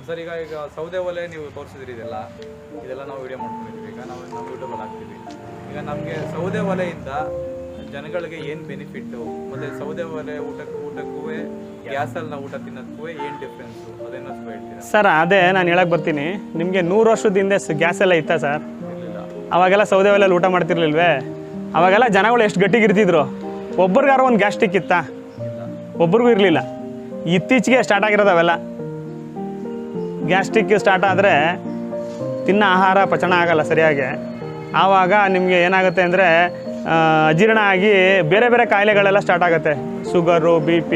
Sir ಈಗ ಸೌದೆ ಒಲೆ ನೀವು ತೋರಿಸಿದ್ರಿ ಇದೆಲ್ಲ ನಾವು ವಿಡಿಯೋ ಮಾಡ್ಕೊಂಡಿದ್ದೀವಿ. ಈಗ ನಾವು ಯೂಟ್ಯೂಬಲ್ಲಿ ಹಾಕ್ತೀವಿ. ಈಗ ನಮಗೆ ಸೌದೆ ಒಲೆಯಿಂದ ಜನಗಳಿಗೆ ಏನು ಬೆನಿಫಿಟ್ಟು, ಮತ್ತು ಸೌದೆ ಒಲೆ ಊಟಕ್ಕೂ ಗ್ಯಾಸಲ್ಲಿ ನಾವು ಊಟ ತಿನ್ನೋದಕ್ಕೂ ಏನು ಡಿಫ್ರೆನ್ಸು ಅದೇನೋ ಹೇಳ್ತೀರಾ ಸರ್? ಅದೇ ನಾನು ಹೇಳಕ್ಕೆ ಬರ್ತೀನಿ. ನಿಮಗೆ 100 ವರ್ಷದ ಹಿಂದೆ ಗ್ಯಾಸ್ ಎಲ್ಲ ಇತ್ತಾ ಸರ್? ಅವಾಗೆಲ್ಲ ಸೌದೆ ಒಲೆಯಲ್ಲಿ ಊಟ ಮಾಡ್ತಿರ್ಲಿಲ್ವೇ? ಅವಾಗೆಲ್ಲ ಜನಗಳು ಎಷ್ಟು ಗಟ್ಟಿಗಿರ್ತಿದ್ರು. ಒಬ್ರಿಗಾರು ಒಂದು ಗ್ಯಾಸ್ಟಿಕ್ ಇತ್ತಾ? ಒಬ್ರಿಗೂ ಇರಲಿಲ್ಲ. ಇತ್ತೀಚೆಗೆ ಸ್ಟಾರ್ಟ್ ಆಗಿರೋದು ಅವೆಲ್ಲ. ಗ್ಯಾಸ್ಟಿಕ್ ಸ್ಟಾರ್ಟ್ ಆದರೆ ತಿನ್ನೋ ಆಹಾರ ಪಚನ ಆಗಲ್ಲ ಸರಿಯಾಗಿ. ಆವಾಗ ನಿಮಗೆ ಏನಾಗುತ್ತೆ ಅಂದರೆ ಅಜೀರ್ಣ ಆಗಿ ಬೇರೆ ಬೇರೆ ಕಾಯಿಲೆಗಳೆಲ್ಲ ಸ್ಟಾರ್ಟ್ ಆಗುತ್ತೆ. ಶುಗರು, BP,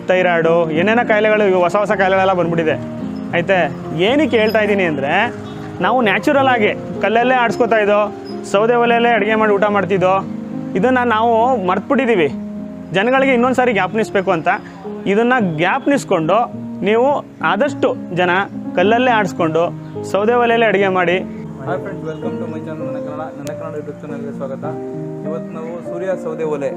ಥೈರಾಯ್ಡು, ಏನೇನೋ ಕಾಯಿಲೆಗಳು, ಹೊಸ ಹೊಸ ಕಾಯಿಲೆಗಳೆಲ್ಲ ಬಂದ್ಬಿಟ್ಟಿದೆ. ಆಯಿತೆ, ಏನಕ್ಕೆ ಹೇಳ್ತಾ ಇದ್ದೀನಿ ಅಂದರೆ, ನಾವು ನ್ಯಾಚುರಲ್ ಆಗಿ ಕಲ್ಲಲ್ಲೇ ಆಡಿಸ್ಕೊತಾ ಇದ್ದೋ, ಸೌದೆ ಒಲೆಯಲ್ಲೇ ಅಡುಗೆ ಮಾಡಿ ಊಟ ಮಾಡ್ತಿದ್ದೋ, ಇದನ್ನು ನಾವು ಮರ್ತ್ಬಿಟ್ಟಿದ್ದೀವಿ. ಜನಗಳಿಗೆ ಇನ್ನೊಂದು ಸಾರಿ ಜ್ಞಾಪನಿಸ್ಬೇಕು ಅಂತ ಇದನ್ನು ಜ್ಞಾಪನಿಸ್ಕೊಂಡು ನೀವು ಆದಷ್ಟು ಜನ ಕಲ್ಲಲ್ಲೇ ಆಡಿಸ್ಕೊಂಡು ಸೌದೆ ಒಲೆಯಲ್ಲೇ ಅಡುಗೆ ಮಾಡಿ. Hi friends, welcome to my channel. ನನ್ನ ಕನ್ನಡ ಯೂಟ್ಯೂಬ್ ಚಾನಲ್ಗೆ ಸ್ವಾಗತ. ಇವತ್ತು ನಾವು ಸೂರ್ಯ ಸೌದೆ ಒಲೆ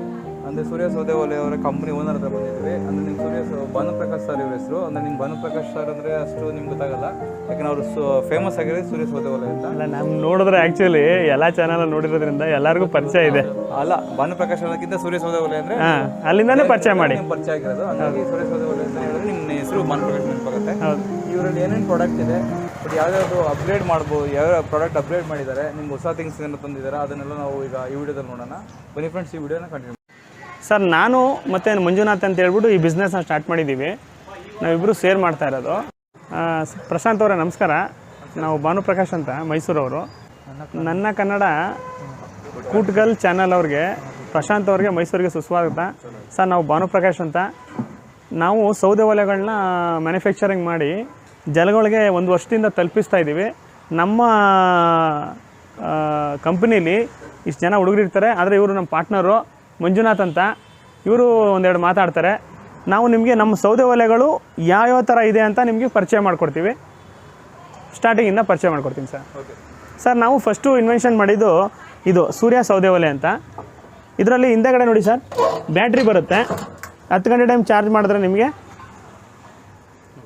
ಅಂದರೆ ಸೂರ್ಯ ಸೌದೆ ಒಲೆ ಅವರ ಕಂಪ್ನಿ ಓನರ್ ಹತ್ರ ಬಂದಿದ್ವಿ. ಅಂದರೆ ನಿಮ್ಮ ಭಾನುಪ್ರಕಾಶ್ ಸರ್ ಇವ್ರ ಹೆಸರು. ಅಂದರೆ ನಿಮ್ಮ ಭಾನುಪ್ರಕಾಶ್ ಸರ್ ಅಂದರೆ ಅಷ್ಟು ನಿಮ್ಗೆ ಗೊತ್ತಾಗಲ್ಲ, ಯಾಕಂದ್ರೆ ಅವರು ಫೇಮಸ್ ಆಗಿರೋದು ಸೂರ್ಯ ಸೌದೆ ಒಲೆ ಅಂತ. ಅಲ್ಲ, ನಾವು ನೋಡಿದ್ರೆ ಆ್ಯಕ್ಚುಲಿ ಎಲ್ಲ ಚಾನಲ್ ನೋಡಿರೋದ್ರಿಂದ ಎಲ್ಲರಿಗೂ ಪರಿಚಯ ಇದೆ. ಅಲ್ಲ, ಭಾನುಪ್ರಕಾಶ್ ಅನ್ನೋಕ್ಕಿಂತ ಸೂರ್ಯ ಸೌದೆ ಒಲೆ ಅಂದರೆ ಅಲ್ಲಿಂದಾನೇ ಪರಿಚಯ ಮಾಡಿ ಪರಿಚಯ ಆಗಿರೋದು. ಹಾಗಾಗಿ ಸೂರ್ಯ ಸೌದೆ ಒಲೆ ಅಂತ ಹೇಳಿದ್ರೆ ನಿಮ್ಮ ಹೆಸರು ಭಾನುಪ್ರಕಾಶ್ ನೆನಪಾಗುತ್ತೆ. ಇವರಲ್ಲಿ ಏನೇನು ಪ್ರಾಡಕ್ಟ್ ಇದೆ, ಬಟ್ ಯಾವ್ದಾದ್ರು ಅಪ್ಗ್ರೇಡ್ ಮಾಡ್ಬೋದು, ಯಾವ್ಯಾವ ಪ್ರಾಡಕ್ಟ್ ಅಪ್ಗ್ರೇಡ್ ಮಾಡಿದ್ದಾರೆ, ನಿಮ್ಗೆ ಹೊಸ ಥಿಂಗ್ಸ್ ಏನೋ ತಂದಿದ್ದಾರೆ, ಅದನ್ನೆಲ್ಲ ನಾವು ಈಗ ಈ ವಿಡಿಯೋದಲ್ಲಿ ನೋಡೋಣ. ಬನ್ನಿ ಫ್ರೆಂಡ್ಸ್, ಈ ವಿಡಿಯೋನ ಕಂಟಿನ್ಯೂ. ಸರ್, ನಾನು ಮತ್ತು ಮಂಜುನಾಥ್ ಅಂತ ಹೇಳ್ಬಿಟ್ಟು ಈ ಬಿಸ್ನೆಸ್ನ ಸ್ಟಾರ್ಟ್ ಮಾಡಿದ್ದೀವಿ. ನಾವಿಬ್ಬರು ಸೇರ್ ಮಾಡ್ತಾ ಇರೋದು. ಪ್ರಶಾಂತ್ ಅವರೇ ನಮಸ್ಕಾರ. ನಾವು ಭಾನುಪ್ರಕಾಶ್ ಅಂತ, ಮೈಸೂರವರು. ನನ್ನ ಕನ್ನಡ ಕೂಟ್ಗಲ್ ಚಾನಲ್ ಅವ್ರಿಗೆ, ಪ್ರಶಾಂತ್ ಅವ್ರಿಗೆ, ಮೈಸೂರಿಗೆ ಸುಸ್ವಾಗತ. ಸರ್, ನಾವು ಭಾನುಪ್ರಕಾಶ್ ಅಂತ. ನಾವು ಸೌದೆ ಒಲೆಗಳನ್ನ ಮ್ಯಾನುಫ್ಯಾಕ್ಚರಿಂಗ್ ಮಾಡಿ ಜನಗಳಿಗೆ 1 ವರ್ಷದಿಂದ ತಲುಪಿಸ್ತಾ ಇದ್ದೀವಿ. ನಮ್ಮ ಕಂಪ್ನೀಲಿ ಇಷ್ಟು ಜನ ಹುಡುಗರಿರ್ತಾರೆ, ಆದರೆ ಇವರು ನಮ್ಮ ಪಾರ್ಟ್ನರು ಮಂಜುನಾಥ್ ಅಂತ. ಇವರು ಒಂದೆರಡು ಮಾತಾಡ್ತಾರೆ. ನಾವು ನಿಮಗೆ ನಮ್ಮ ಸೌದೆ ಒಲೆಗಳು ಯಾವ್ಯಾವ ಥರ ಇದೆ ಅಂತ ನಿಮಗೆ ಪರಿಚಯ ಮಾಡಿಕೊಡ್ತೀವಿ. ಸ್ಟಾರ್ಟಿಂಗಿಂದ ಪರಿಚಯ ಮಾಡಿಕೊಡ್ತೀನಿ ಸರ್. ಸರ್, ನಾವು ಫಸ್ಟು ಇನ್ವೆನ್ಷನ್ ಮಾಡಿದ್ದು ಇದು ಸೂರ್ಯ ಸೌದೆ ಒಲೆ ಅಂತ. ಇದರಲ್ಲಿ ಹಿಂದೆಗಡೆ ನೋಡಿ ಸರ್, ಬ್ಯಾಟ್ರಿ ಬರುತ್ತೆ. 10 ಗಂಟೆ ಟೈಮ್ ಚಾರ್ಜ್ ಮಾಡಿದ್ರೆ ನಿಮಗೆ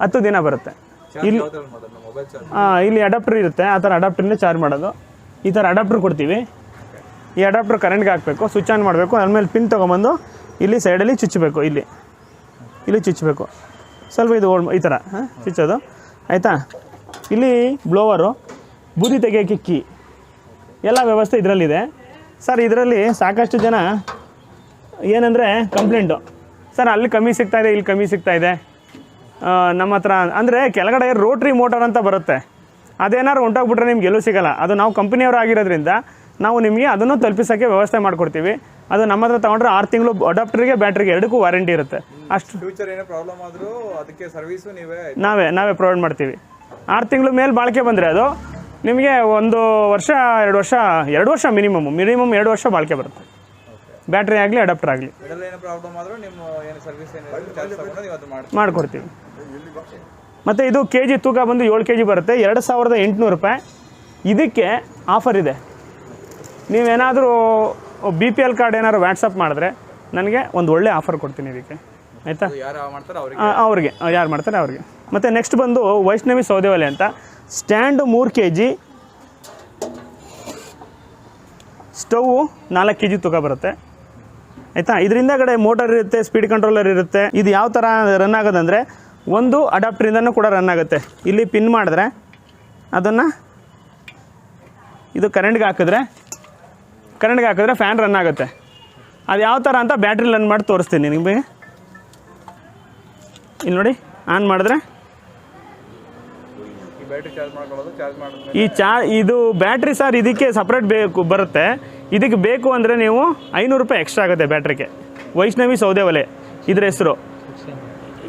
10 ದಿನ ಬರುತ್ತೆ. ಇಲ್ಲಿ ಅಡಾಪ್ಟರ್ ಇರುತ್ತೆ, ಆ ಥರ ಅಡಾಪ್ಟರ್ನೇ ಚಾರ್ಜ್ ಮಾಡೋದು. ಈ ಥರ ಅಡಾಪ್ಟರ್ ಕೊಡ್ತೀವಿ. ಈ ಅಡಾಪ್ಟರ್ ಕರೆಂಟ್ಗೆ ಹಾಕಬೇಕು, ಸ್ವಿಚ್ ಆನ್ ಮಾಡಬೇಕು. ಆಮೇಲೆ ಪಿನ್ ತೊಗೊಂಬಂದು ಇಲ್ಲಿ ಸೈಡಲ್ಲಿ ಚುಚ್ಚಬೇಕು. ಇಲ್ಲಿ ಚುಚ್ಚಬೇಕು. ಸ್ವಲ್ಪ ಇದು ಈ ಥರ ಚುಚ್ಚೋದು, ಆಯಿತಾ? ಇಲ್ಲಿ ಬ್ಲೋವರು, ಬೂದಿ ತೆಗೆಯೋಕ್ಕೆ ಕೀ, ಎಲ್ಲ ವ್ಯವಸ್ಥೆ ಇದರಲ್ಲಿದೆ. ಸರ್, ಇದರಲ್ಲಿ ಸಾಕಷ್ಟು ಜನ ಏನಂದರೆ ಕಂಪ್ಲೇಂಟು, ಸರ್ ಅಲ್ಲಿ ಕಮ್ಮಿ ಸಿಗ್ತಾಯಿದೆ, ಇಲ್ಲಿ ಕಮ್ಮಿ ಸಿಗ್ತಾಯಿದೆ ನಮ್ಮ ಹತ್ರ. ಅಂದರೆ ಕೆಳಗಡೆ ರೋಟ್ರಿ ಮೋಟರ್ ಅಂತ ಬರುತ್ತೆ, ಅದೇನಾದ್ರು ಹೊಂಟೋಗ್ಬಿಟ್ರೆ ನಿಮ್ಗೆ ಎಲ್ಲೂ ಸಿಗೋಲ್ಲ. ಅದು ನಾವು ಕಂಪ್ನಿಯವರು ಆಗಿರೋದ್ರಿಂದ ನಾವು ನಿಮಗೆ ಅದನ್ನು ತಲುಪಿಸೋಕ್ಕೆ ವ್ಯವಸ್ಥೆ ಮಾಡಿಕೊಡ್ತೀವಿ. ಅದು ನಮ್ಮ ಹತ್ರ ತೊಗೊಂಡ್ರೆ 6 ತಿಂಗಳು ಅಡಾಪ್ಟರ್ಗೆ, ಬ್ಯಾಟ್ರಿಗೆ ಎರಡಕ್ಕೂ ವಾರಂಟಿ ಇರುತ್ತೆ. ಅಷ್ಟು ಫ್ಯೂಚರ್ ಏನೋ ಪ್ರಾಬ್ಲಮ್ ಆದರೂ ಅದಕ್ಕೆ ಸರ್ವಿಸು ನಾವೇ ಪ್ರೊವೈಡ್ ಮಾಡ್ತೀವಿ. 6 ತಿಂಗಳು ಮೇಲೆ ಬಾಳಿಕೆ ಬಂದರೆ ಅದು ನಿಮಗೆ 1 ವರ್ಷ 2 ವರ್ಷ ಮಿನಿಮಮ್ 2 ವರ್ಷ ಬಾಳಿಕೆ ಬರುತ್ತೆ. ಬ್ಯಾಟ್ರಿ ಆಗಲಿ, ಅಡಾಪ್ಟರ್ ಆಗಲಿ ಮಾಡಿಕೊಡ್ತೀವಿ. ಮತ್ತು ಇದು KG ತೂಕ ಬಂದು 7 kg ಬರುತ್ತೆ, 2800 ರೂಪಾಯಿ. ಇದಕ್ಕೆ ಆಫರ್ ಇದೆ. ನೀವೇನಾದರೂ BPL ಕಾರ್ಡ್ ಏನಾದ್ರು ವಾಟ್ಸಪ್ ಮಾಡಿದ್ರೆ ನನಗೆ ಒಂದು ಒಳ್ಳೆ ಆಫರ್ ಕೊಡ್ತೀನಿ ಇದಕ್ಕೆ, ಆಯಿತಾ? ಅವ್ರಿಗೆ ಯಾರು ಮಾಡ್ತಾರೆ ಅವ್ರಿಗೆ. ಮತ್ತು ನೆಕ್ಸ್ಟ್ ಬಂದು ವೈಷ್ಣವಿ ಸೌದೆ ಒಲೆ ಅಂತ. ಸ್ಟ್ಯಾಂಡು 3 kg, ಸ್ಟೌವು 4 kg ತೂಕ ಬರುತ್ತೆ, ಆಯಿತಾ? ಇದರಿಂದ ಕಡೆ ಮೋಟರ್ ಇರುತ್ತೆ, ಸ್ಪೀಡ್ ಕಂಟ್ರೋಲರ್ ಇರುತ್ತೆ. ಇದು ಯಾವ ಥರ ರನ್ ಆಗೋದಂದರೆ, ಒಂದು ಅಡಾಪ್ಟ್ರಿಂದನೂ ಕೂಡ ರನ್ ಆಗುತ್ತೆ. ಇಲ್ಲಿ ಪಿನ್ ಮಾಡಿದ್ರೆ ಅದನ್ನು ಇದು ಕರೆಂಟ್ಗೆ ಹಾಕಿದ್ರೆ ಫ್ಯಾನ್ ರನ್ ಆಗುತ್ತೆ. ಅದು ಯಾವ ಥರ ಅಂತ ಬ್ಯಾಟ್ರಿ ರನ್ ಮಾಡಿ ತೋರಿಸ್ತೀನಿ ನಿಮಗೆ. ಇಲ್ಲಿ ನೋಡಿ, ಆನ್ ಮಾಡಿದ್ರೆ ಇದು ಬ್ಯಾಟ್ರಿ ಸರ್, ಇದಕ್ಕೆ ಸಪ್ರೇಟ್ ಬರುತ್ತೆ. ಇದಕ್ಕೆ ಬೇಕು ಅಂದರೆ ನೀವು 500 ರೂಪಾಯಿ ಎಕ್ಸ್ಟ್ರಾ ಆಗುತ್ತೆ ಬ್ಯಾಟ್ರಿಗೆ. ವೈಷ್ಣವಿ ಸೌದೆ ಒಲೆ ಇದ್ರ ಹೆಸರು.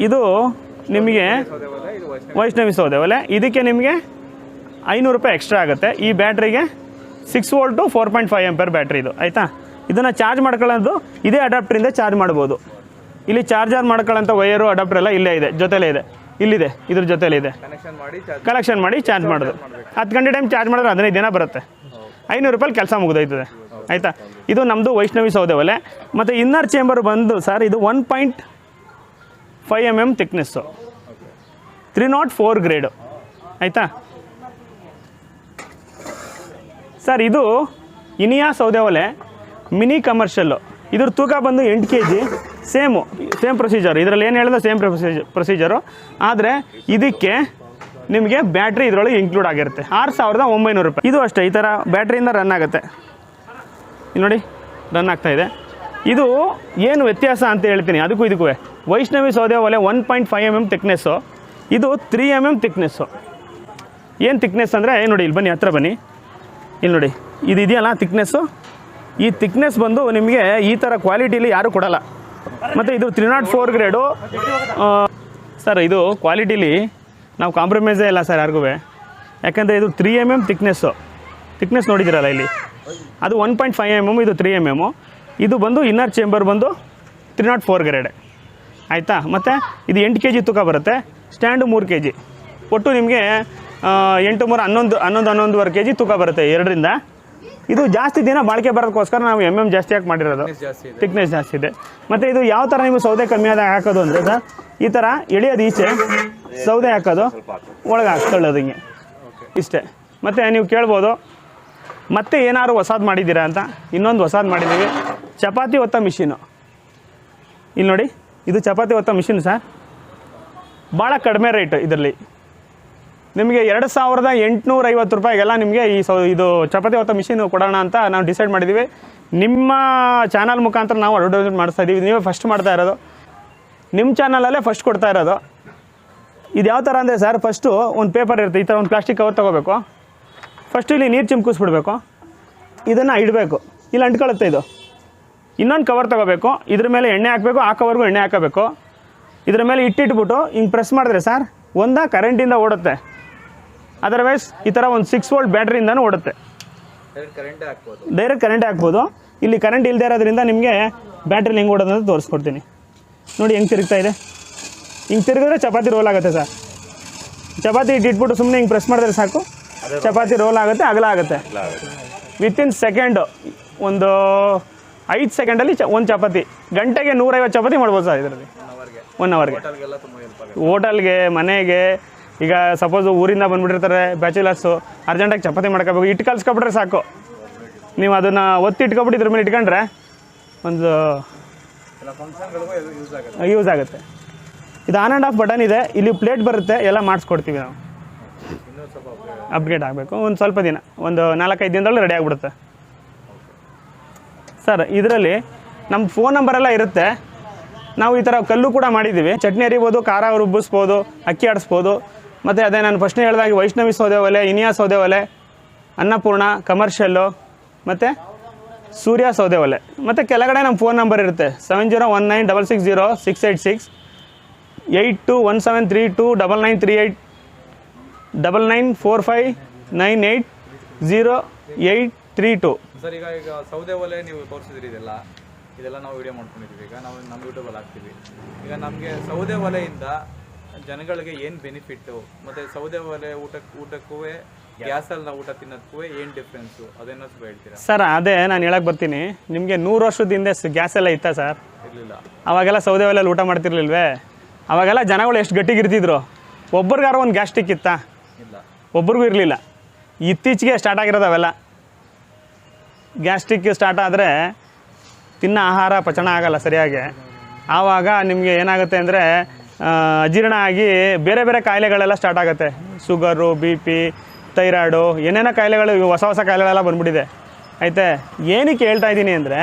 ಇದು ನಿಮಗೆ ವೈಷ್ಣವಿ ಸೌದೆ ಒಲೆ. ಇದಕ್ಕೆ ನಿಮಗೆ 500 ರೂಪಾಯಿ ಎಕ್ಸ್ಟ್ರಾ ಆಗುತ್ತೆ. ಈ ಬ್ಯಾಟ್ರಿಗೆ 6 ವೋಲ್ಟು 4.5 ಆಂಪಿಯರ್ ಬ್ಯಾಟ್ರಿ ಇದು, ಆಯಿತಾ? ಇದನ್ನು ಚಾರ್ಜ್ ಮಾಡ್ಕೊಳ್ಳೋದು ಇದೇ ಅಡಾಪ್ಟ್ರಿಂದ ಚಾರ್ಜ್ ಮಾಡ್ಬೋದು. ಇಲ್ಲಿ ಚಾರ್ಜರ್ ಮಾಡ್ಕೊಳ್ಳೋಂಥ ವೈರು, ಅಡಾಪ್ಟರ್ ಎಲ್ಲ ಇಲ್ಲೇ ಇದೆ, ಜೊತೆಲೇ ಇದೆ, ಇಲ್ಲಿದೆ, ಇದ್ರ ಜೊತೆಲೇ ಇದೆ. ಕಲೆಕ್ಷನ್ ಮಾಡಿ ಚಾರ್ಜ್ ಮಾಡೋದು. 10 ಗಂಟೆ ಟೈಮ್ ಚಾರ್ಜ್ ಮಾಡಿದ್ರೆ 15 ದಿನ ಬರುತ್ತೆ. 500 ರೂಪಾಯಿ ಕೆಲಸ ಮುಗಿದೋಯ್ತದೆ, ಆಯಿತಾ? ಇದು ನಮ್ಮದು ವೈಷ್ಣವಿ ಸೌದೆ ಒಲೆ. ಮತ್ತು ಇನ್ನರ್ ಚೇಂಬರ್ ಬಂದು ಸರ್, ಇದು 1.5 mm ಥಿಕ್ನೆಸ್ಸು, 304 ಗ್ರೇಡು. ಆಯಿತಾ ಸರ್. ಇದು ಇನಿಯಾ ಸೌದೆ ಒಲೆ ಮಿನಿ ಕಮರ್ಷಿಯಲ್ಲು. ಇದ್ರ ತೂಕ ಬಂದು 8 kg. Same procedure. ಇದರಲ್ಲಿ ಏನು ಹೇಳಿದ್ರೆ ಸೇಮ್ ಪ್ರೊಸೀಜರು. ಆದರೆ ಇದಕ್ಕೆ ನಿಮಗೆ ಬ್ಯಾಟ್ರಿ ಇದರೊಳಗೆ ಇನ್ಕ್ಲೂಡ್ ಆಗಿರುತ್ತೆ. 6,900 ರೂಪಾಯಿ. ಇದು ಅಷ್ಟೇ ಈ ಥರ ಬ್ಯಾಟ್ರಿಯಿಂದ ರನ್ ಆಗುತ್ತೆ. ಇಲ್ಲಿ ನೋಡಿ ರನ್ ಆಗ್ತಾಯಿದೆ. ಇದು ಏನು ವ್ಯತ್ಯಾಸ ಅಂತ ಹೇಳ್ತೀನಿ ಅದಕ್ಕೂ ಇದಕ್ಕೂ. ವೈಷ್ಣವಿ ಸೌದೆ ಒಲೆ 1.5 mm ತಿಕ್ನೆಸ್ಸು, ಇದು 3 mm ತಿಕ್ನೆಸ್ಸು. ಏನು ತಿಕ್ನೆಸ್ ಅಂದರೆ ನೋಡಿ ಇಲ್ಲಿ ಬನ್ನಿ, ಹತ್ರ ಬನ್ನಿ, ಇಲ್ಲಿ ನೋಡಿ ಇದು ಇದೆಯಲ್ಲ ತಿಕ್ನೆಸ್ಸು. ಈ ತಿಕ್ನೆಸ್ ಬಂದು ನಿಮಗೆ ಈ ಥರ ಕ್ವಾಲಿಟಿಲಿ ಯಾರೂ ಕೊಡಲ್ಲ. ಮತ್ತು ಇದು 304 ಗ್ರೇಡು ಸರ್. ಇದು ಕ್ವಾಲಿಟಿಲಿ ನಾವು ಕಾಂಪ್ರಮೈಸೇ ಇಲ್ಲ ಸರ್ ಯಾರಿಗೂ. ಯಾಕಂದರೆ ಇದು 3 mm ತಿಕ್ನೆಸ್ ನೋಡಿದ್ದೀರಲ್ಲ ಇಲ್ಲಿ, ಅದು 1.5 mm, ಇದು 3 mm. ಇದು ಬಂದು ಇನ್ನರ್ ಚೇಂಬರ್ ಬಂದು 304 ಗ್ರೇಡ್ ಆಯಿತಾ. ಮತ್ತು ಇದು 8 kg ತೂಕ ಬರುತ್ತೆ. Stand 3 kg. ಒಟ್ಟು ನಿಮಗೆ 8 3 11 kg ತೂಕ ಬರುತ್ತೆ ಎರಡರಿಂದ. ಇದು ಜಾಸ್ತಿ ದಿನ ಬಾಳಿಕೆ ಬರೋದಕ್ಕೋಸ್ಕರ ನಾವು MM ಜಾಸ್ತಿ ಹಾಕಿ ಮಾಡಿರೋದು. ತಿಕ್ನೆಸ್ ಜಾಸ್ತಿ ಇದೆ. ಮತ್ತು ಇದು ಯಾವ ಥರ ನೀವು ಸೌದೆ ಕಮ್ಮಿ ಆದಾಗ ಹಾಕೋದು ಅಂದರೆ ಸರ್, ಈ ಥರ ಎಳೆಯೋದು ಈಚೆ ಸೌದೆ ಹಾಕೋದು, ಒಳಗೆ ಹಾಕ್ಕೊಳ್ಳೋದು ಹಿಂಗೆ ಇಷ್ಟೇ. ಮತ್ತು ನೀವು ಕೇಳ್ಬೋದು ಮತ್ತೆ ಏನಾದ್ರು ಹೊಸದು ಮಾಡಿದ್ದೀರಾ ಅಂತ. ಇನ್ನೊಂದು ಹೊಸದು ಮಾಡಿದ್ದೀವಿ, ಚಪಾತಿ ಒತ್ತ ಮಿಷಿನು. ಇಲ್ಲಿ ನೋಡಿ ಇದು ಚಪಾತಿ ಒತ್ತ ಮಿಷಿನ್ ಸರ್. ಭಾಳ ಕಡಿಮೆ ರೇಟ್ ಇದರಲ್ಲಿ ನಿಮಗೆ 2,850 ರೂಪಾಯಿಗೆಲ್ಲ ನಿಮಗೆ ಇದು ಚಪಾತಿ ಒತ್ತ ಮಿಷಿನ್ ಕೊಡೋಣ ಅಂತ ನಾವು ಡಿಸೈಡ್ ಮಾಡಿದ್ದೀವಿ. ನಿಮ್ಮ ಚಾನಲ್ ಮುಖಾಂತರ ನಾವು ಅಡ್ವರ್ಟೈಸ್ಮೆಂಟ್ ಮಾಡಿಸ್ತಾ ಇದ್ದೀವಿ. ನೀವೇ ಫಸ್ಟ್ ಮಾಡ್ತಾ ಇರೋದು, ನಿಮ್ಮ ಚಾನಲಲ್ಲೇ ಫಸ್ಟ್ ಕೊಡ್ತಾ ಇರೋದು. ಇದು ಯಾವ ಥರ ಅಂದರೆ ಸರ್, ಫಸ್ಟು ಒಂದು ಪೇಪರ್ ಇರುತ್ತೆ, ಈ ಥರ ಒಂದು ಪ್ಲಾಸ್ಟಿಕ್ ಕವರ್ ತೊಗೋಬೇಕು. ಫಸ್ಟು ಇಲ್ಲಿ ನೀರು ಚಿಮ್ಕಿಸ್ಬಿಡ್ಬೇಕು, ಇದನ್ನು ಇಡಬೇಕು, ಇಲ್ಲಿ ಅಂಟ್ಕೊಳ್ಳುತ್ತೆ ಇದು. ಇನ್ನೊಂದು ಕವರ್ ತೊಗೋಬೇಕು, ಇದ್ರ ಮೇಲೆ ಎಣ್ಣೆ ಹಾಕಬೇಕು, ಆ ಕವರ್ಗೂ ಎಣ್ಣೆ ಹಾಕಬೇಕು. ಇದ್ರ ಮೇಲೆ ಇಟ್ಟಿಟ್ಬಿಟ್ಟು ಹಿಂಗೆ ಪ್ರೆಸ್ ಮಾಡಿದ್ರೆ ಸರ್, ಒಂದಾ ಕರೆಂಟಿಂದ ಓಡುತ್ತೆ, ಅದರ್ವೈಸ್ ಈ ಥರ ಒಂದು 6 ವೋಲ್ಟ್ ಬ್ಯಾಟ್ರಿಯಿಂದನೂ ಓಡುತ್ತೆ. ಡೈರೆಕ್ಟ್ ಕರೆಂಟೇ ಹಾಕ್ಬೋದು. ಇಲ್ಲಿ ಕರೆಂಟ್ ಇಲ್ಲದೆ ಇರೋದ್ರಿಂದ ನಿಮಗೆ ಬ್ಯಾಟ್ರಿಲಿ ಹೆಂಗೆ ಓಡೋದು ಅಂತ ತೋರಿಸ್ಕೊಡ್ತೀನಿ. ನೋಡಿ ಹೆಂಗೆ ತಿರುಗ್ತಾ ಇದೆ. ಹಿಂಗೆ ತಿರುಗಿದ್ರೆ ಚಪಾತಿ ರೋಲ್ ಆಗುತ್ತೆ ಸರ್. ಚಪಾತಿ ಇಟ್ಬಿಟ್ಟು ಸುಮ್ಮನೆ ಹಿಂಗೆ ಪ್ರೆಸ್ ಮಾಡಿದ್ರೆ ಸಾಕು, ಚಪಾತಿ ರೋಲ್ ಆಗುತ್ತೆ, ಅಗಲ ಆಗುತ್ತೆ. ವಿತಿನ್ ಸೆಕೆಂಡು, ಒಂದು 5 ಸೆಕೆಂಡಲ್ಲಿ ಒಂದು ಚಪಾತಿ. ಗಂಟೆಗೆ 150 ಚಪಾತಿ ಮಾಡ್ಬೋದು ಸರ್ ಇದರಲ್ಲಿ, 1 ಅವರ್ಗೆ. ಹೋಟೆಲ್ಗೆ, ಮನೆಗೆ, ಈಗ ಸಪೋಸ್ ಊರಿಂದ ಬಂದುಬಿಟ್ಟಿರ್ತಾರೆ ಬ್ಯಾಚುಲರ್ಸು, ಅರ್ಜೆಂಟಾಗಿ ಚಪಾತಿ ಮಾಡ್ಕೋಬೇಕು, ಇಟ್ಟು ಕಲ್ಸ್ಕೊಬಿಟ್ರೆ ಸಾಕು. ನೀವು ಅದನ್ನು ಒತ್ತಿ ಇಟ್ಕೊಬಿಟ್ಟು ಇದ್ರ ಮೇಲೆ ಇಟ್ಕೊಂಡ್ರೆ ಒಂದು ಯೂಸ್ ಆಗುತ್ತೆ. ಇದು ಆನ್ ಆ್ಯಂಡ್ ಆಫ್ ಬಟನ್ ಇದೆ, ಇಲ್ಲಿ ಪ್ಲೇಟ್ ಬರುತ್ತೆ, ಎಲ್ಲ ಮಾಡಿಸ್ಕೊಡ್ತೀವಿ ನಾವು. ಅಪ್ಗ್ರೇಡ್ ಆಗಬೇಕು, ಒಂದು ಸ್ವಲ್ಪ ದಿನ, ಒಂದು 4-5 ದಿನದಲ್ಲಿ ರೆಡಿ ಆಗಿಬಿಡುತ್ತೆ ಸರ್. ಇದರಲ್ಲಿ ನಮ್ಮ ಫೋನ್ ನಂಬರೆಲ್ಲ ಇರುತ್ತೆ. ನಾವು ಈ ಥರ ಕಲ್ಲು ಕೂಡ ಮಾಡಿದ್ದೀವಿ. ಚಟ್ನಿ ಅರಿಬೋದು, ಖಾರ ರುಬ್ಬಿಸ್ಬೋದು, ಅಕ್ಕಿ ಆಡಿಸ್ಬೋದು. ಮತ್ತು ಅದೇ ನಾನು ಫಸ್ಟ್ನೇ ಹೇಳಿದಾಗೆ ವೈಷ್ಣವಿ ಸೌದೆ ಒಲೆ, ಇನಿಯಾ ಸೌದೆ ಒಲೆ, ಅನ್ನಪೂರ್ಣ ಕಮರ್ಷಿಯಲ್ಲು, ಮತ್ತು ಸೂರ್ಯ ಸೌದೆ ಒಲೆ. ಮತ್ತು ಕೆಳಗಡೆ ನಮ್ಮ ಫೋನ್ ನಂಬರ್ ಇರುತ್ತೆ, 7019660686, 8217329938, 9945980832. ಸರ್, ಈಗ ಸೌದೆ ಒಲೆ ನೀವು ತೋರಿಸಿದ್ರಿ, ಇದೆಲ್ಲ ನಾವು ವಿಡಿಯೋ ಮಾಡ್ಕೊಂಡಿದ್ದೀವಿ. ಈಗ ನಾವು ನಮ್ಮ ಯೂಟ್ಯೂಬಲ್ಲಿ ಹಾಕ್ತೀವಿ. ಈಗ ನಮಗೆ ಸೌದೆ ಒಲೆಯಿಂದ ಜನಗಳಿಗೆ ಏನು ಬೆನಿಫಿಟ್ಟು, ಮತ್ತು ಸೌದೆ ಒಲೆ ಊಟಕ್ಕೂ ಗ್ಯಾಸಲ್ಲಿ ನಾವು ಊಟ ತಿನ್ನೋದಕ್ಕೂ ಏನು ಡಿಫ್ರೆನ್ಸು, ಅದೇನೋ ಸ್ವಲ್ಪ ಹೇಳ್ತೀರಾ ಸರ್? ಅದೇ ನಾನು ಹೇಳಕ್ಕೆ ಬರ್ತೀನಿ. ನಿಮಗೆ 100 ವರ್ಷದ ಹಿಂದೆ ಗ್ಯಾಸ್ ಎಲ್ಲ ಇತ್ತಾ ಸರ್? ಇರಲಿಲ್ಲ. ಅವಾಗೆಲ್ಲ ಸೌದೆ ಒಲೆಯಲ್ಲಿ ಊಟ ಮಾಡ್ತಿರ್ಲಿಲ್ವೇ? ಅವಾಗೆಲ್ಲ ಜನಗಳು ಎಷ್ಟು ಗಟ್ಟಿಗಿರ್ತಿದ್ರು. ಒಬ್ರಿಗಾರ ಒಂದು ಗ್ಯಾಸ್ಟಿಕ್ ಇತ್ತಾ? ಇಲ್ಲ, ಒಬ್ರಿಗೂ ಇರಲಿಲ್ಲ. ಇತ್ತೀಚೆಗೆ ಸ್ಟಾರ್ಟ್ ಆಗಿರೋದು ಅವೆಲ್ಲ. ಗ್ಯಾಸ್ಟ್ರಿಕ್ ಸ್ಟಾರ್ಟ್ ಆದರೆ ತಿನ್ನೋ ಆಹಾರ ಪಚನ ಆಗಲ್ಲ ಸರಿಯಾಗಿ. ಆವಾಗ ನಿಮಗೆ ಏನಾಗುತ್ತೆ ಅಂದರೆ ಅಜೀರ್ಣ ಆಗಿ ಬೇರೆ ಬೇರೆ ಕಾಯಿಲೆಗಳೆಲ್ಲ ಸ್ಟಾರ್ಟ್ ಆಗುತ್ತೆ. ಶುಗರು, BP, ಥೈರಾಯ್ಡು, ಏನೇನೋ ಕಾಯಿಲೆಗಳು, ಹೊಸ ಹೊಸ ಕಾಯಿಲೆಗಳೆಲ್ಲ ಬಂದ್ಬಿಟ್ಟಿದೆ. ಆಯಿತಾ? ಏನಕ್ಕೆ ಹೇಳ್ತಾ ಇದ್ದೀನಿ ಅಂದರೆ,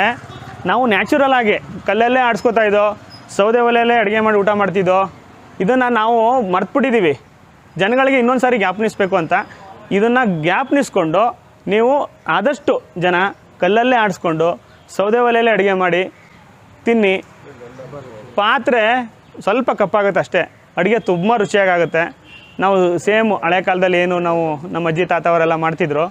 ನಾವು ನ್ಯಾಚುರಲ್ ಆಗಿ ಕಲ್ಲಲ್ಲೇ ಆಡಿಸ್ಕೊತಾ ಇದ್ದೋ, ಸೌದೆ ಒಲೆಯಲ್ಲೇ ಅಡುಗೆ ಮಾಡಿ ಊಟ ಮಾಡ್ತಿದ್ದೋ, ಇದನ್ನು ನಾವು ಮರ್ತ್ಬಿಟ್ಟಿದ್ದೀವಿ. ಜನಗಳಿಗೆ ಇನ್ನೊಂದು ಸಾರಿ ಜ್ಞಾಪನಿಸ್ಬೇಕು ಅಂತ ಇದನ್ನು ಜ್ಞಾಪನಿಸ್ಕೊಂಡು ನೀವು ಆದಷ್ಟು ಜನ ಕಲ್ಲಲ್ಲೇ ಆಡಿಸ್ಕೊಂಡು ಸೌದೆ ಒಲೆಯಲ್ಲೇ ಅಡುಗೆ ಮಾಡಿ ತಿನ್ನಿ. ಪಾತ್ರೆ ಸ್ವಲ್ಪ ಕಪ್ಪಾಗುತ್ತೆ ಅಷ್ಟೇ, ಅಡುಗೆ ತುಂಬ ರುಚಿಯಾಗುತ್ತೆ. ನಾವು ಸೇಮ್ ಹಳೆ ಕಾಲದಲ್ಲಿ ಏನು ನಾವು ನಮ್ಮ ಅಜ್ಜಿ ತಾತವರೆಲ್ಲ ಮಾಡ್ತಿದ್ರು,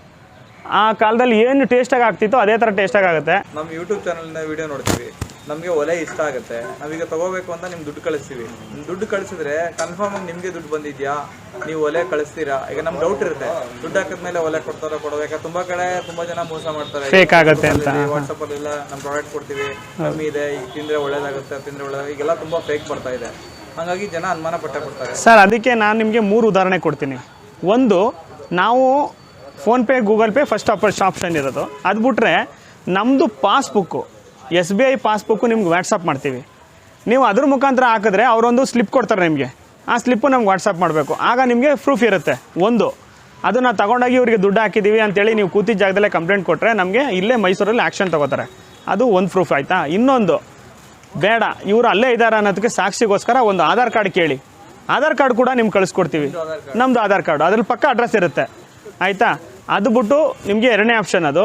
ಆ ಕಾಲದಲ್ಲಿ ಏನು ಟೇಸ್ಟಾಗಿ ಆಗ್ತಿತ್ತೋ ಅದೇ ಥರ ಟೇಸ್ಟಾಗಿ ಆಗುತ್ತೆ. ನಮ್ಮ ಯೂಟ್ಯೂಬ್ ಚಾನಲ್ನ ವೀಡಿಯೋ ನೋಡ್ತೀವಿ, ನಮಗೆ ಒಲೆ ಇಷ್ಟ ಆಗುತ್ತೆ, ನಾವೀಗ ತೊಗೋಬೇಕು ಅಂತ ನಿಮ್ಗೆ ದುಡ್ಡು ಕಳಿಸ್ತೀವಿ. ದುಡ್ಡು ಕಳಿಸಿದ್ರೆ ಕನ್ಫರ್ಮ್ ಆಗಿ ನಿಮಗೆ ದುಡ್ಡು ಬಂದಿದೆಯಾ, ನೀವು ಒಲೆ ಕಳಿಸ್ತೀರಾ? ಈಗ ನಮ್ಗೆ ಡೌಟ್ ಇರುತ್ತೆ, ದುಡ್ಡು ಹಾಕಿದ್ಮೇಲೆ ಒಲೆ ಕೊಡ್ತಾರೋ ಕೊಡೋದು. ಯಾಕೆ ತುಂಬ ಕಡೆ ತುಂಬ ಜನ ಮೋಸ ಮಾಡ್ತಾರೆ, ಫೇಕ್ ಆಗುತ್ತೆ ಅಂತ. ವಾಟ್ಸಪ್ಪಲ್ಲೆಲ್ಲ ನಮ್ಮ ಪ್ರಾಡಕ್ಟ್ ಕೊಡ್ತೀವಿ, ಕಮ್ಮಿ ಇದೆ, ಈಗ ತಿಂದರೆ ಒಳ್ಳೇದಾಗುತ್ತೆ, ತಿಂದರೆ ಒಳ್ಳೇದಾಗ, ಈಗೆಲ್ಲ ತುಂಬ ಫೇಕ್ ಬರ್ತಾ ಇದೆ. ಹಾಗಾಗಿ ಜನ ಅನುಮಾನ ಪಟ್ಟೆ ಕೊಡ್ತಾರೆ ಸರ್. ಅದಕ್ಕೆ ನಾನು ನಿಮಗೆ 3 ಉದಾಹರಣೆ ಕೊಡ್ತೀನಿ. ಒಂದು ನಾವು PhonePe Google pay first option ಇರೋದು. ಅದು ಬಿಟ್ಟರೆ ನಮ್ಮದು ಪಾಸ್ಬುಕ್ಕು SBI ಪಾಸ್ಬುಕ್ಕು ನಿಮ್ಗೆ ವಾಟ್ಸಪ್ ಮಾಡ್ತೀವಿ. ನೀವು ಅದ್ರ ಮುಖಾಂತರ ಹಾಕಿದ್ರೆ ಅವರೊಂದು ಸ್ಲಿಪ್ ಕೊಡ್ತಾರೆ ನಿಮಗೆ. ಆ ಸ್ಲಿಪ್ಪು ನಮ್ಗೆ ವಾಟ್ಸಪ್ ಮಾಡಬೇಕು. ಆಗ ನಿಮಗೆ ಪ್ರೂಫ್ ಇರುತ್ತೆ. ಒಂದು ಅದನ್ನು ತಗೊಂಡೋಗಿ ಇವರಿಗೆ ದುಡ್ಡು ಹಾಕಿದ್ದೀವಿ ಅಂತೇಳಿ ನೀವು ಕೂತಿದ್ದ ಜಾಗದಲ್ಲೇ ಕಂಪ್ಲೇಂಟ್ ಕೊಟ್ಟರೆ ನಮಗೆ ಇಲ್ಲೇ ಮೈಸೂರಲ್ಲಿ ಆ್ಯಕ್ಷನ್ ತೊಗೋತಾರೆ. ಅದು ಒಂದು ಪ್ರೂಫ್ ಆಯಿತಾ. ಇನ್ನೊಂದು ಬೇಡ ಇವರು ಅಲ್ಲೇ ಇದ್ದಾರೆ ಅನ್ನೋದಕ್ಕೆ ಸಾಕ್ಷಿಗೋಸ್ಕರ ಒಂದು ಆಧಾರ್ ಕಾರ್ಡ್ ಕೇಳಿ. ಆಧಾರ್ ಕಾರ್ಡ್ ಕೂಡ ನಿಮ್ಗೆ ಕಳಿಸ್ಕೊಡ್ತೀವಿ. ನಮ್ಮದು ಆಧಾರ್ ಕಾರ್ಡು ಅದ್ರಲ್ಲಿ ಪಕ್ಕ ಅಡ್ರೆಸ್ ಇರುತ್ತೆ ಆಯಿತಾ. ಅದು ಬಿಟ್ಟು ನಿಮಗೆ ಎರಡನೇ ಆಪ್ಷನ್ ಅದು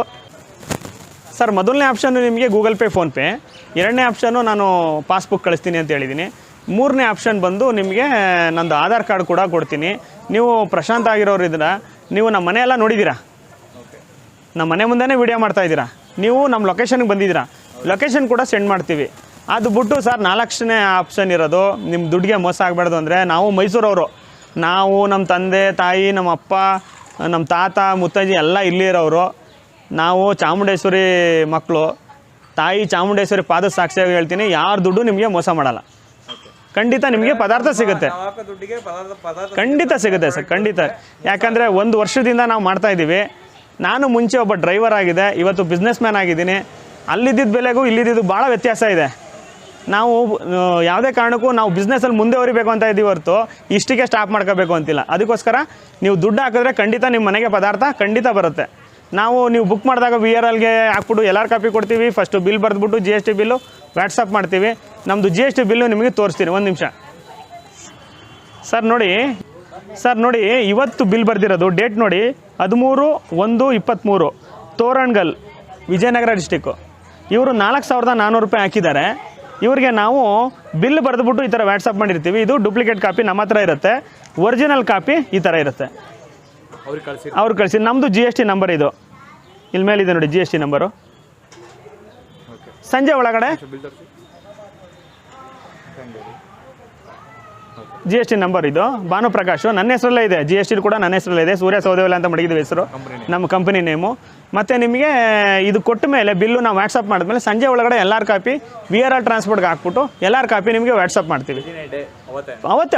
ಸರ್. ಮೊದಲನೇ ಆಪ್ಷನ್ನು ನಿಮಗೆ ಗೂಗಲ್ ಪೇ ಫೋನ್ಪೇ. ಎರಡನೇ ಆಪ್ಷನ್ನು ನಾನು ಪಾಸ್ಬುಕ್ ಕಳಿಸ್ತೀನಿ ಅಂತ ಹೇಳಿದ್ದೀನಿ. ಮೂರನೇ ಆಪ್ಷನ್ ಬಂದು ನಿಮಗೆ ನಂದು ಆಧಾರ್ ಕಾರ್ಡ್ ಕೂಡ ಕೊಡ್ತೀನಿ. ನೀವು ಪ್ರಶಾಂತ್ ಆಗಿರೋರು ಇದ್ದೀರಾ, ನೀವು ನಮ್ಮ ಮನೆಯೆಲ್ಲ ನೋಡಿದ್ದೀರಾ, ನಮ್ಮ ಮನೆ ಮುಂದೆನೇ ವೀಡಿಯೋ ಮಾಡ್ತಾಯಿದ್ದೀರಾ, ನೀವು ನಮ್ಮ ಲೊಕೇಶನ್ಗೆ ಬಂದಿದ್ದೀರಾ, ಲೊಕೇಶನ್ ಕೂಡ ಸೆಂಡ್ ಮಾಡ್ತೀವಿ. ಅದು ಬಿಟ್ಟು ಸರ್ 4ನೇ ಆಪ್ಷನ್ ಇರೋದು ನಿಮ್ಮ ದುಡ್ಡಿಗೆ ಮೋಸ ಆಗಬಾರ್ದು ಅಂದರೆ ನಾವು ಮೈಸೂರವರು, ನಾವು ನಮ್ಮ ತಂದೆ ತಾಯಿ ನಮ್ಮ ಅಪ್ಪ ನಮ್ಮ ತಾತ ಮುತ್ತಜ್ಜಿ ಎಲ್ಲ ಇಲ್ಲಿ ಇರೋರು. ನಾವು ಚಾಮುಂಡೇಶ್ವರಿ ಮಕ್ಕಳು. ತಾಯಿ ಚಾಮುಂಡೇಶ್ವರಿ ಪಾದ ಸಾಕ್ಷಿಯಾಗಿ ಹೇಳ್ತೀನಿ, ಯಾರ ದುಡ್ಡು ನಿಮಗೆ ಮೋಸ ಮಾಡಲ್ಲ. ಖಂಡಿತ ನಿಮಗೆ ಪದಾರ್ಥ ಸಿಗುತ್ತೆ, ಖಂಡಿತ ಸಿಗುತ್ತೆ ಸರ್, ಖಂಡಿತ. ಯಾಕಂದರೆ 1 ವರ್ಷದಿಂದ ನಾವು ಮಾಡ್ತಾಯಿದ್ದೀವಿ. ನಾನು ಮುಂಚೆ ಒಬ್ಬ ಡ್ರೈವರ್ ಆಗಿದೆ, ಇವತ್ತು ಬಿಸ್ನೆಸ್ ಮ್ಯಾನ್ ಆಗಿದ್ದೀನಿ. ಅಲ್ಲಿದ್ದಿದ್ದ ಬೆಲೆಗೂ ಇಲ್ಲಿದ್ದು ಭಾಳ ವ್ಯತ್ಯಾಸ ಇದೆ. ನಾವು ಯಾವುದೇ ಕಾರಣಕ್ಕೂ ನಾವು ಬಿಸ್ನೆಸ್ಸಲ್ಲಿ ಮುಂದೆ ಹೊರಿಬೇಕು ಅಂತ ಇದ್ದೀವಿ ಹೊರತು ಇಷ್ಟಿಗೆ ಸ್ಟಾಪ್ ಮಾಡ್ಕೋಬೇಕು ಅಂತಿಲ್ಲ. ಅದಕ್ಕೋಸ್ಕರ ನೀವು ದುಡ್ಡು ಹಾಕಿದ್ರೆ ಖಂಡಿತ ನಿಮ್ಮ ಮನೆಗೆ ಪದಾರ್ಥ ಖಂಡಿತ ಬರುತ್ತೆ. ನೀವು ಬುಕ್ ಮಾಡಿದಾಗ VRLಗೆ ಹಾಕ್ಬಿಟ್ಟು LR ಕಾಪಿ ಕೊಡ್ತೀವಿ. First bill ಬರೆದ್ಬಿಟ್ಟು GST bill WhatsApp ಮಾಡ್ತೀವಿ. ನಮ್ಮದು GST ಬಿಲ್ಲು ನಿಮಗೆ ತೋರಿಸ್ತೀನಿ, ಒಂದು ನಿಮಿಷ ಸರ್. ನೋಡಿ ಇವತ್ತು ಬಿಲ್ ಬರ್ದಿರೋದು ಡೇಟ್ ನೋಡಿ 13/1/23 ತೋರಣಗಲ್ ವಿಜಯನಗರ ಡಿಸ್ಟಿಕ್ಕು. ಇವರು 4,400 ರೂಪಾಯಿ ಹಾಕಿದ್ದಾರೆ. ಇವ್ರಿಗೆ ನಾವು ಬಿಲ್ ಬರೆದ್ಬಿಟ್ಟು ಈ ಥರ ವಾಟ್ಸಪ್ ಮಾಡಿರ್ತೀವಿ. ಇದು ಡೂಪ್ಲಿಕೇಟ್ ಕಾಪಿ ನಮ್ಮ ಹತ್ರ ಇರುತ್ತೆ, ಒರಿಜಿನಲ್ ಕಾಪಿ ಈ ಥರ ಇರುತ್ತೆ. ಅವ್ರು ಕಳಿಸಿ. ನಮ್ಮದು GST ನಂಬರ್ ಇದು ಇಲ್ಲಿ ಮೇಲಿದೆ ನೋಡಿ, GST ನಂಬರು. ಸಂಜೆ ಒಳಗಡೆ GST ನಂಬರ್ ಇದು. ಭಾನುಪ್ರಕಾಶ್ ನನ್ನ ಹೆಸರಲ್ಲೇ ಇದೆ, GST ಕೂಡ ನನ್ನ ಹೆಸರಲ್ಲೇ ಇದೆ. ಸೂರ್ಯ ಸೌದೆವಲೆ ಅಂತ ಮಡಗಿದ್ವಿ ಹೆಸರು, ನಮ್ಮ ಕಂಪನಿ ನೇಮು. ಮತ್ತು ನಿಮಗೆ ಇದು ಕೊಟ್ಟ ಮೇಲೆ ಬಿಲ್ಲು ನಾವು ವಾಟ್ಸಪ್ ಮಾಡಿದ್ಮೇಲೆ ಸಂಜೆ ಒಳಗಡೆ LR ಕಾಪಿ VRL ಟ್ರಾನ್ಸ್ಪೋರ್ಟ್ಗೆ ಹಾಕ್ಬಿಟ್ಟು LR ಕಾಪಿ ನಿಮಗೆ ವಾಟ್ಸಪ್ ಮಾಡ್ತೀವಿ.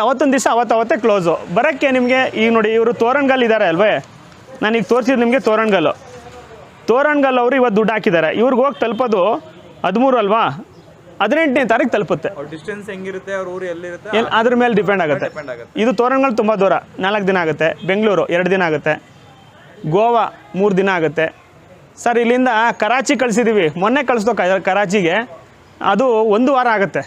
ಅವತ್ತೊಂದು ದಿವಸ ಅವತ್ತೇ ಕ್ಲೋಸು. ಬರೋಕ್ಕೆ ನಿಮಗೆ ಈಗ ನೋಡಿ ಇವರು ತೋರಣಗಲ್ ಇದ್ದಾರೆ ಅಲ್ವೇ, ನಾನೀಗ ತೋರಿಸಿದ್ದು ನಿಮಗೆ ತೋರಣಗಲ್ ಅವರು ಇವತ್ತು ದುಡ್ಡು ಹಾಕಿದ್ದಾರೆ. ಇವ್ರಿಗೆ ಹೋಗಿ ತಲುಪೋದು 13 ಅಲ್ವಾ, 18ನೇ ತಾರೀಕು ತಲುಪುತ್ತೆ. ಡಿಸ್ಟೆನ್ಸ್ ಹೆಂಗಿರುತ್ತೆ, ಅವ್ರ ಊರು ಎಲ್ಲಿರುತ್ತೆ ಅದ್ರ ಮೇಲೆ ಡಿಪೆಂಡ್ ಆಗುತ್ತೆ. ಇದು ತೋರಣಗಲ್ ತುಂಬ ದೂರ, 4 ದಿನ ಆಗುತ್ತೆ. ಬೆಂಗಳೂರು 2 ದಿನ ಆಗುತ್ತೆ. ಗೋವಾ 3 ದಿನ ಆಗುತ್ತೆ ಸರ್. ಇಲ್ಲಿಂದ ಕರಾಚಿ ಕಳಿಸಿದ್ದೀವಿ, ಮೊನ್ನೆ ಕಳಿಸ್ದೋ ಕರಾಚಿಗೆ, ಅದು 1 ವಾರ ಆಗುತ್ತೆ.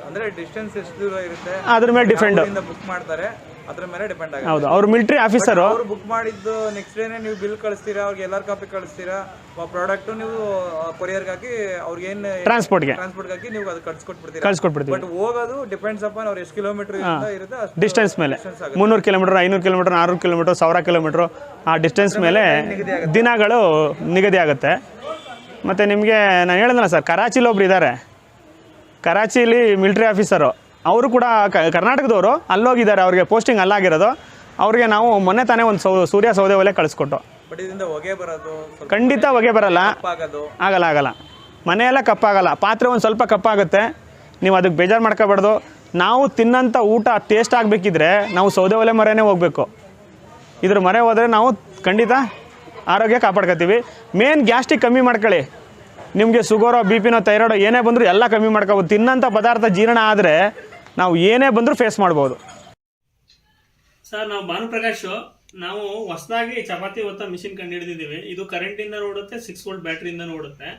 ಅಂದರೆ ಡಿಸ್ಟೆನ್ಸ್ ಎಷ್ಟು ದೂರ ಇರುತ್ತೆ ಅದ್ರ ಮೇಲೆ ಡಿಪೆಂಡ್. ಬುಕ್ ಮಾಡ್ತಾರೆ, ಅದ್ರ ಮೇಲೆ ಡಿಪೆಂಡ್ ಆಗುತ್ತೆ. ಹೌದು, ಅವ್ರು ಮಿಲಿಟರಿ ಆಫೀಸರು. ಅವರು ಬುಕ್ ಮಾಡಿದ್ದು ನೆಕ್ಸ್ಟ್ ಡೇನೇ ನೀವು ಬಿಲ್ ಕಳಿಸ್ತೀರಾ, ಅವ್ರಿಗೆ LR ಕಾಪಿ ಕಳಿಸ್ತೀರಾ, ಪ್ರಾಡಕ್ಟು ನೀವು ಕೊರಿಯರ್ಗೆ ಹಾಕಿ ಅವ್ರಿಗೆ ಏನು ಟ್ರಾನ್ಸ್ಪೋರ್ಟ್ಗೆ ಹಾಕಿ ನೀವು ಅದು ಕಳಿಸ್ಕೊಟ್ಬಿಡ್ತೀರಾ. ಬಟ್ ಹೋಗೋದು ಡಿಪೆಂಡ್ಸ್ ಅಪಾನ್ ಅವ್ರು ಎಷ್ಟು ಕಿಲೋಮೀಟರ್ ಇರುತ್ತೆ ಡಿಸ್ಟೆನ್ಸ್ ಮೇಲೆ. 300 ಕಿಲೋಮೀಟರ್, 500 ಕಿಲೋಮೀಟರ್, 600 ಕಿಲೋಮೀಟರ್, 1000 ಕಿಲೋಮೀಟ್ರು, ಆ ಡಿಸ್ಟೆನ್ಸ್ ಮೇಲೆ ದಿನಗಳು ನಿಗದಿ ಆಗುತ್ತೆ. ಮತ್ತು ನಿಮಗೆ ನಾನು ಹೇಳಿದ್ನಲ್ಲ ಸರ್, ಕರಾಚಿಲಿ ಒಬ್ರು ಇದ್ದಾರೆ, ಕರಾಚಿಲಿ ಮಿಲಿಟರಿ ಆಫೀಸರು. ಅವರು ಕೂಡ ಕರ್ನಾಟಕದವರು, ಅಲ್ಲೋಗಿದ್ದಾರೆ, ಅವ್ರಿಗೆ ಪೋಸ್ಟಿಂಗ್ ಅಲ್ಲಾಗಿರೋದು. ಅವ್ರಿಗೆ ನಾವು ಮೊನ್ನೆ ತಾನೇ ಒಂದು ಸೂರ್ಯ ಸೌದೆ ಒಲೆ ಕಳಿಸ್ಕೊಟ್ಟು. ಖಂಡಿತ ಹೊಗೆ ಬರಲ್ಲ, ಆಗಲ್ಲ. ಮನೆಯೆಲ್ಲ ಕಪ್ಪಾಗಲ್ಲ, ಪಾತ್ರೆ ಒಂದು ಸ್ವಲ್ಪ ಕಪ್ಪಾಗುತ್ತೆ. ನೀವು ಅದಕ್ಕೆ ಬೇಜಾರು ಮಾಡ್ಕೋಬಾರ್ದು. ನಾವು ತಿನ್ನೋಂಥ ಊಟ ಟೇಸ್ಟ್ ಆಗಬೇಕಿದ್ರೆ ನಾವು ಸೌದೆ ಒಲೆ ಮರೆನೇ ಹೋಗಬೇಕು. ಇದ್ರ ಮರೆ ಹೋದರೆ ನಾವು ಖಂಡಿತ ಆರೋಗ್ಯ ಕಾಪಾಡ್ಕೊತೀವಿ. ಮೇನ್ ಗ್ಯಾಸ್ಟ್ರಿಕ್ ಕಮ್ಮಿ ಮಾಡ್ಕೊಳ್ಳಿ. ನಿಮಗೆ ಶುಗರೋ BP ಥೈರಾಯ್ಡೋ ಏನೇ ಬಂದರೂ ಎಲ್ಲ ಕಮ್ಮಿ ಮಾಡ್ಕೋಬೋದು. ತಿನ್ನೋಂಥ ಪದಾರ್ಥ ಜೀರ್ಣ ಆದರೆ ನಾವು ಏನೇ ಬಂದರೂ ಫೇಸ್ ಮಾಡ್ಬೋದು. ಸರ್, ನಾವು ಭಾನುಪ್ರಕಾಶ್, ನಾವು ಹೊಸದಾಗಿ ಚಪಾತಿ ಒತ್ತ ಮಿಷಿನ್ ಕಂಡು ಹಿಡಿದಿದ್ದೀವಿ. ಇದು ಕರೆಂಟಿಂದ ಓಡುತ್ತೆ, 6 ವೋಲ್ಟ್ ಬ್ಯಾಟ್ರಿಯಿಂದ ಓಡುತ್ತೆ.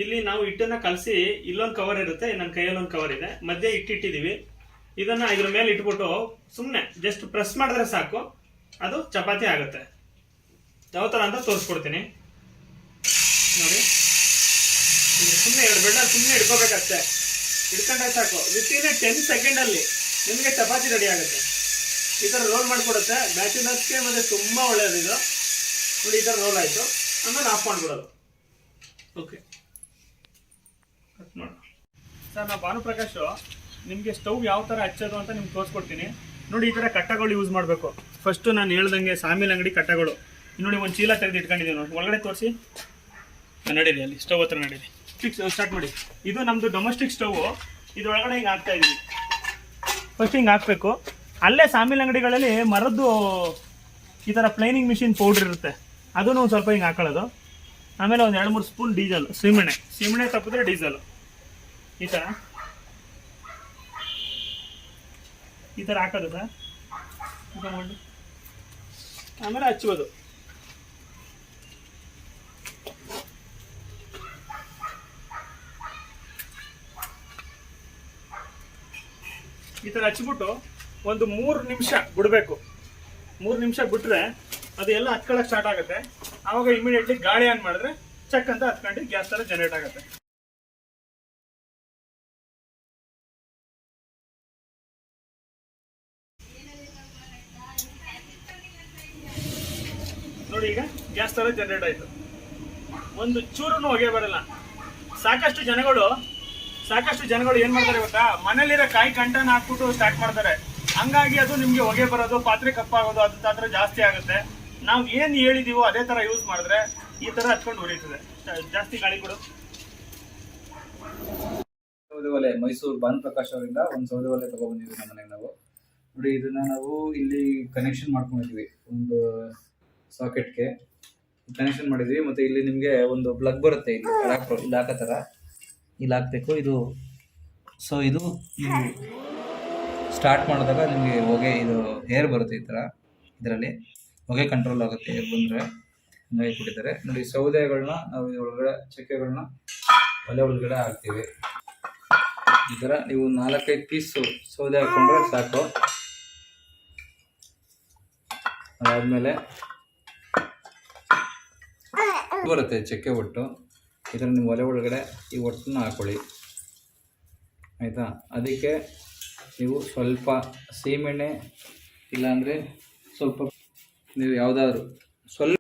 ಇಲ್ಲಿ ನಾವು ಹಿಟ್ಟನ್ನು ಕಲಸಿ, ಇಲ್ಲೊಂದು ಕವರ್ ಇರುತ್ತೆ, ನನ್ನ ಕೈಯಲ್ಲಿ ಒಂದು ಕವರ್ ಇದೆ, ಮಧ್ಯೆ ಇಟ್ಟಿದ್ದೀವಿ. ಇದನ್ನು ಇದ್ರ ಮೇಲೆ ಇಟ್ಬಿಟ್ಟು ಸುಮ್ಮನೆ ಜಸ್ಟ್ ಪ್ರೆಸ್ ಮಾಡಿದ್ರೆ ಸಾಕು, ಅದು ಚಪಾತಿ ಆಗುತ್ತೆ. ಯಾವ ಥರ ಅಂತ ತೋರಿಸ್ಕೊಡ್ತೀನಿ ನೋಡಿ. ಸುಮ್ಮನೆ ಸುಮ್ಮನೆ ಹಿಡ್ಕೋಬೇಕಷ್ಟೇ, ಹಿಡ್ಕೊಂಡ್ರೆ ಸಾಕು. ವಿತಿನ್ 10 ಸೆಕೆಂಡಲ್ಲಿ ನಿಮಗೆ ಚಪಾತಿ ರೆಡಿ ಆಗುತ್ತೆ. ಈ ಥರ ರೋಲ್ ಮಾಡಿಕೊಡುತ್ತೆ. ಬ್ಯಾಚುಲರ್ಸ್ಗೆ ಮತ್ತು ತುಂಬ ಒಳ್ಳೆಯದು ಇದು ನೋಡಿ. ಈ ಥರ ರೋಲ್ ಆಯಿತು, ಆಮೇಲೆ ಆಫ್ ಮಾಡಿಬಿಡೋದು. ಓಕೆ, ಕಟ್ ಮಾಡೋಣ ಸರ್. ನಾವು ಭಾನುಪ್ರಕಾಶ್ ನಿಮಗೆ ಸ್ಟವ್ ಯಾವ ಥರ ಹಚ್ಚೋದು ಅಂತ ನಿಮ್ಗೆ ತೋರಿಸ್ಕೊಡ್ತೀನಿ ನೋಡಿ. ಈ ಥರ ಕಟ್ಟಗಳು ಯೂಸ್ ಮಾಡಬೇಕು. ಫಸ್ಟು ನಾನು ಹೇಳ್ದಂಗೆ ಸಾಮಿಲ್ ಅಂಗಡಿ ಕಟ್ಟಗಳು ನೋಡಿ. ಒಂದು ಚೀಲ ತೆಗೆದು ಇಟ್ಕೊಂಡಿದ್ದೀವಿ ನೋಡಿ, ಒಳಗಡೆ ತೋರಿಸಿ. ನಡೀರಿ, ಅಲ್ಲಿ ಸ್ಟವ್ ಹತ್ರ ನಡೀರಿ. ಸ್ಟಾರ್ಟ್ ಮಾಡಿ. ಇದು ನಮ್ಮದು ಡೊಮೆಸ್ಟಿಕ್ ಸ್ಟವ್. ಇದರೊಳಗಡೆ ಹಿಂಗೆ ಹಾಕ್ತಾ ಇದ್ದೀವಿ. ಫಸ್ಟ್ ಹಿಂಗೆ ಹಾಕಬೇಕು. ಅಲ್ಲೇ ಸಾಮಿಲ್ ಅಂಗಡಿಗಳಲ್ಲಿ ಮರದ್ದು ಈ ಥರ ಪ್ಲೈನಿಂಗ್ ಮಿಷಿನ್ ಪೌಡ್ರ್ ಇರುತ್ತೆ, ಅದನ್ನು ಒಂದು ಸ್ವಲ್ಪ ಹಿಂಗೆ ಹಾಕೊಳ್ಳೋದು. ಆಮೇಲೆ ಒಂದು 2-3 ಸ್ಪೂನ್ ಡೀಸೆಲ್, ಸೀಮೆಣ್ಣೆ ತಪ್ಪಿದ್ರೆ ಡೀಸೆಲ್. ಈ ಥರ ಹಾಕೋದು ಸರ್. ಆಮೇಲೆ ಹಚ್ಚೋದು. ಈ ಥರ ಹಚ್ಬಿಟ್ಟು ಒಂದು 3 ನಿಮಿಷ ಬಿಡಬೇಕು. 3 ನಿಮಿಷ ಬಿಟ್ರೆ ಅದು ಎಲ್ಲ ಹತ್ಕೊಳ್ಳೋಕೆ ಸ್ಟಾರ್ಟ್ ಆಗುತ್ತೆ. ಆವಾಗ ಇಮಿಡಿಯೇಟ್ಲಿ ಗಾಳಿ ಆನ್ ಮಾಡಿದ್ರೆ ಚೆಕ್ ಅಂತ ಹತ್ಕೊಂಡು ಗ್ಯಾಸ್ ಥರ ಜನರೇಟ್ ಆಗುತ್ತೆ. ನೋಡಿ, ಈಗ ಗ್ಯಾಸ್ ಥರ ಜನರೇಟ್ ಆಯಿತು. ಒಂದು ಚೂರು ಹೊಗೆ ಬರಲ್ಲ. ಸಾಕಷ್ಟು ಜನಗಳು ಏನು ಮಾಡ್ತಾರೆ ಗೊತ್ತಾ, ಮನೇಲಿರೋ ಕಾಯಿ ಕಂಟನ ಹಾಕ್ಬಿಟ್ಟು ಸ್ಟಾರ್ಟ್ ಮಾಡ್ತಾರೆ. ಹಂಗಾಗಿ ಅದು ನಿಮಗೆ ಹೊಗೆ ಬರೋದು, ಪಾತ್ರೆ ಕಪ್ಪಾಗೋದು ಅದು ಜಾಸ್ತಿ ಆಗುತ್ತೆ. ನಾವು ಏನು ಹೇಳಿದೀವೋ ಅದೇ ಥರ ಯೂಸ್ ಮಾಡಿದ್ರೆ ಈ ಥರ ಹಚ್ಕೊಂಡು ಉರಿತದೆ. ಜಾಸ್ತಿ ಗಾಳಿ ಕೊಡು. ಸೌದೆ ಒಲೆ ಮೈಸೂರು ಭಾನುಪ್ರಕಾಶ್ ಅವರಿಂದ ಒಂದು ಸೌದೆ ಒಲೆ ತಗೊಬಂದಿದ್ವಿ ನಮ್ಮ ಮನೆಗೆ. ನಾವು ನೋಡಿ, ಇದನ್ನ ನಾವು ಇಲ್ಲಿ ಕನೆಕ್ಷನ್ ಮಾಡ್ಕೊಂಡಿದ್ವಿ, ಒಂದು ಸಾಕೆಟ್ಗೆ ಕನೆಕ್ಷನ್ ಮಾಡಿದ್ವಿ. ಮತ್ತು ಇಲ್ಲಿ ನಿಮಗೆ ಒಂದು ಪ್ಲಗ್ ಬರುತ್ತೆ, ಇಲ್ಲಿ ಅಡಾಪ್ಟರ್ ಇಲ್ಲಿ ಹಾಕೋ ಥರ ಇಲ್ಲಿ ಹಾಕಬೇಕು. ಇದು ಸ್ಟಾರ್ಟ್ ಮಾಡಿದಾಗ ನಿಮಗೆ ಹೊಗೆ, ಇದು ಏರ್ ಬರುತ್ತೆ ಈ ಥರ. ಇದರಲ್ಲಿ ಹೊಗೆ ಕಂಟ್ರೋಲ್ ಆಗುತ್ತೆ ಏರ್ ಬಂದರೆ. ಹಂಗಾಗಿ ಕೊಟ್ಟಿದ್ದಾರೆ ನೋಡಿ. ಸೌದೆಗಳನ್ನ ನಾವು ಒಳಗಡೆ, ಚಕ್ಕೆಗಳನ್ನ ಒಲೆ ಒಳಗಡೆ ಹಾಕ್ತೀವಿ. ಈ ಥರ ನೀವು 4-5 ಪೀಸು ಸೌದೆ ಹಾಕ್ಕೊಂಡ್ರೆ ಸಾಕು. ಅದಾದಮೇಲೆ ಬರುತ್ತೆ ಚಕ್ಕೆ ಒಟ್ಟು. ಈ ಥರ ನೀವು ಒಲೆ ಒಳಗಡೆ ಈ ಒಟ್ಟನ್ನ ಹಾಕ್ಕೊಳ್ಳಿ, ಆಯಿತಾ. ಅದಕ್ಕೆ ನೀವು ಸ್ವಲ್ಪ ಸೀಮೆಣ್ಣೆ, ಇಲ್ಲಾಂದರೆ ಸ್ವಲ್ಪ ನೀವು ಯಾವುದಾದ್ರೂ ಸ್ವಲ್ಪ